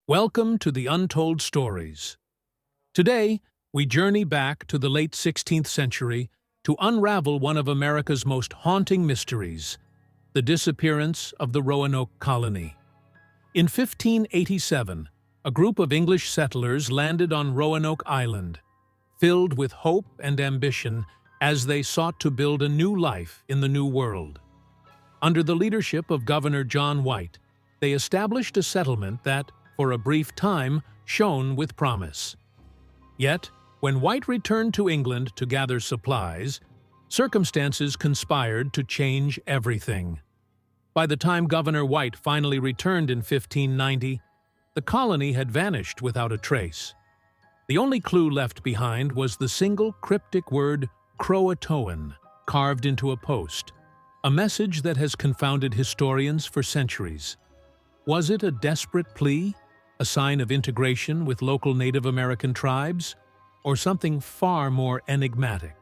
Welcome to the Untold Stories. Today, we journey back to the late 16th century to unravel one of America's most haunting mysteries, the disappearance of the Roanoke colony. In 1587, a group of English settlers landed on Roanoke Island, filled with hope and ambition as they sought to build a new life in the New World. Under the leadership of Governor John White, they established a settlement that, for a brief time, shone with promise. Yet, when White returned to England to gather supplies, circumstances conspired to change everything. By the time Governor White finally returned in 1590, the colony had vanished without a trace. The only clue left behind was the single cryptic word Croatoan, carved into a post, a message that has confounded historians for centuries. Was it a desperate plea? A sign of integration with local Native American tribes, or something far more enigmatic?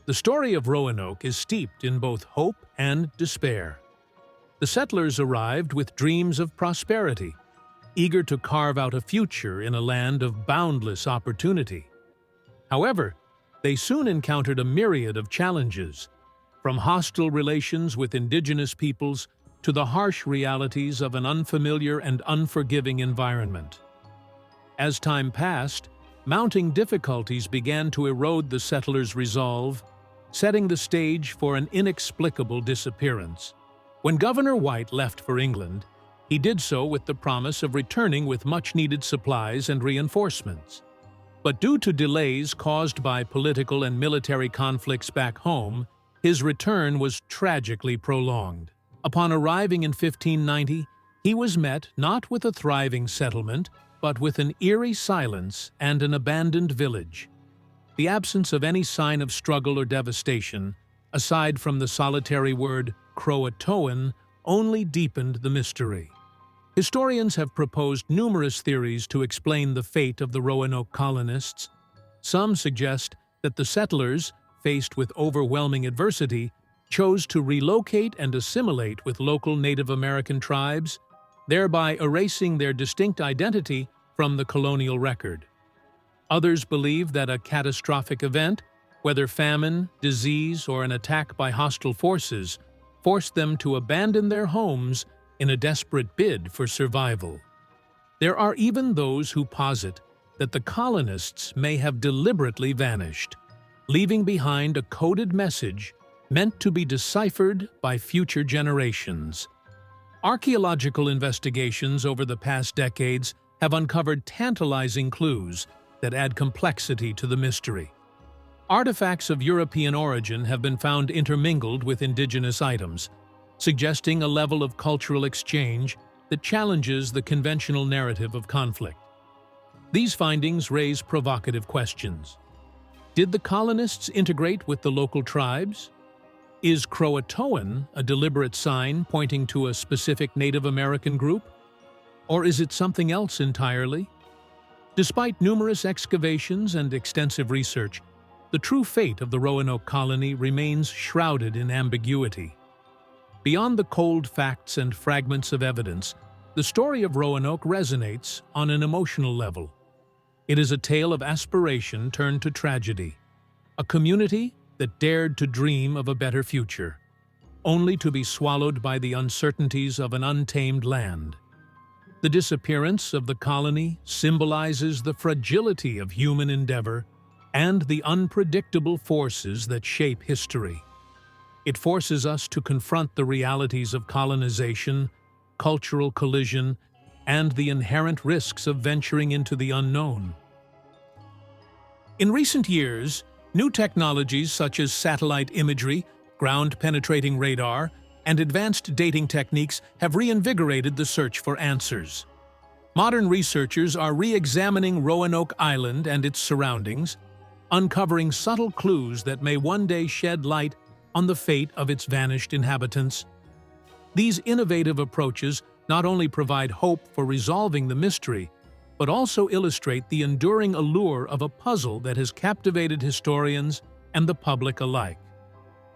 The story of Roanoke is steeped in both hope and despair. The settlers arrived with dreams of prosperity, eager to carve out a future in a land of boundless opportunity. However, they soon encountered a myriad of challenges, from hostile relations with indigenous peoples to the harsh realities of an unfamiliar and unforgiving environment. As time passed, mounting difficulties began to erode the settlers' resolve, setting the stage for an inexplicable disappearance. When Governor White left for England, he did so with the promise of returning with much-needed supplies and reinforcements. But due to delays caused by political and military conflicts back home, his return was tragically prolonged. Upon arriving in 1590, he was met not with a thriving settlement, but with an eerie silence and an abandoned village. The absence of any sign of struggle or devastation, aside from the solitary word Croatoan, only deepened the mystery. Historians have proposed numerous theories to explain the fate of the Roanoke colonists. Some suggest that the settlers, faced with overwhelming adversity, chose to relocate and assimilate with local Native American tribes, thereby erasing their distinct identity from the colonial record. Others believe that a catastrophic event, whether famine, disease, or an attack by hostile forces, forced them to abandon their homes in a desperate bid for survival. There are even those who posit that the colonists may have deliberately vanished, leaving behind a coded message meant to be deciphered by future generations. Archaeological investigations over the past decades have uncovered tantalizing clues that add complexity to the mystery. Artifacts of European origin have been found intermingled with indigenous items, suggesting a level of cultural exchange that challenges the conventional narrative of conflict. These findings raise provocative questions. Did the colonists integrate with the local tribes? Is Croatoan a deliberate sign pointing to a specific Native American group? Or is it something else entirely? Despite numerous excavations and extensive research, the true fate of the Roanoke colony remains shrouded in ambiguity. Beyond the cold facts and fragments of evidence, the story of Roanoke resonates on an emotional level. It is a tale of aspiration turned to tragedy, a community that dared to dream of a better future, only to be swallowed by the uncertainties of an untamed land. The disappearance of the colony symbolizes the fragility of human endeavor and the unpredictable forces that shape history. It forces us to confront the realities of colonization, cultural collision, and the inherent risks of venturing into the unknown. In recent years, new technologies such as satellite imagery, ground-penetrating radar, and advanced dating techniques have reinvigorated the search for answers. Modern researchers are re-examining Roanoke Island and its surroundings, uncovering subtle clues that may one day shed light on the fate of its vanished inhabitants. These innovative approaches not only provide hope for resolving the mystery, but also illustrate the enduring allure of a puzzle that has captivated historians and the public alike.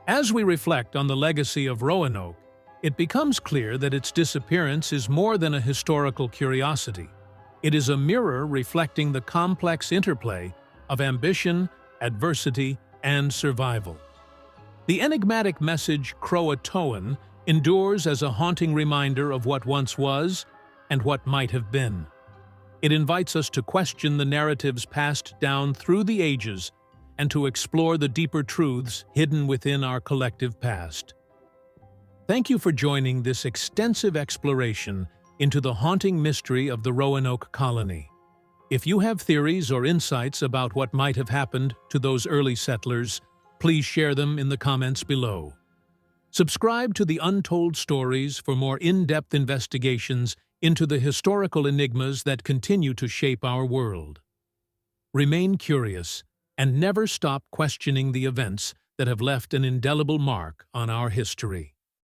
As we reflect on the legacy of Roanoke, it becomes clear that its disappearance is more than a historical curiosity. It is a mirror reflecting the complex interplay of ambition, adversity, and survival. The enigmatic message Croatoan endures as a haunting reminder of what once was and what might have been. It invites us to question the narratives passed down through the ages and to explore the deeper truths hidden within our collective past. Thank you for joining this extensive exploration into the haunting mystery of the Roanoke colony. If you have theories or insights about what might have happened to those early settlers, please share them in the comments below. Subscribe to the Untold Stories for more in-depth investigations into the historical enigmas that continue to shape our world. Remain curious and never stop questioning the events that have left an indelible mark on our history.